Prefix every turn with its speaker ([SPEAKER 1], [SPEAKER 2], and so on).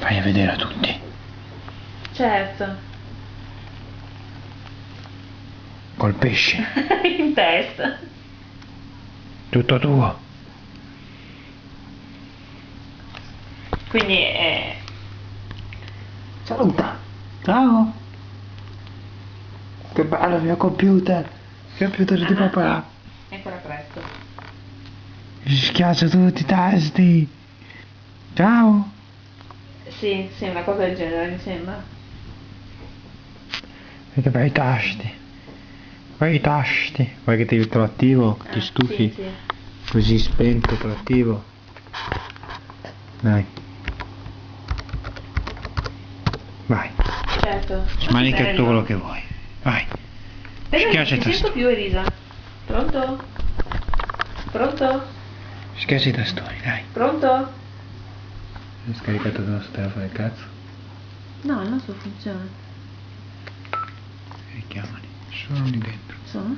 [SPEAKER 1] Fai vedere a tutti.
[SPEAKER 2] Certo.
[SPEAKER 1] Col pesce.
[SPEAKER 2] In testa.
[SPEAKER 1] Tutto tuo.
[SPEAKER 2] Quindi
[SPEAKER 1] Saluta. Ciao. Che bello il mio computer. Il computer di papà.
[SPEAKER 2] è ancora presto.
[SPEAKER 1] Mi schiaccio tutti i tasti. Ciao.
[SPEAKER 2] Sì, una cosa del genere mi sembra.
[SPEAKER 1] Che bei tasti. Bei tasti. Vuoi che ti lo attivo? Ti stufi?
[SPEAKER 2] Sì.
[SPEAKER 1] Così spento, te lo attivo. Dai. Vai.
[SPEAKER 2] Certo.
[SPEAKER 1] Smanica tutto
[SPEAKER 2] Bello.
[SPEAKER 1] quello che vuoi. Vai.
[SPEAKER 2] Aspetta,
[SPEAKER 1] Schiaccia
[SPEAKER 2] non ti sento più, Elisa. Pronto? Pronto?
[SPEAKER 1] Schiaccia i tastoni, dai.
[SPEAKER 2] Pronto?
[SPEAKER 1] Hai scaricato il nostro telefono del cazzo?
[SPEAKER 2] No, il nostro funziona.
[SPEAKER 1] Richiamali. Sono lì dentro.
[SPEAKER 2] Sono?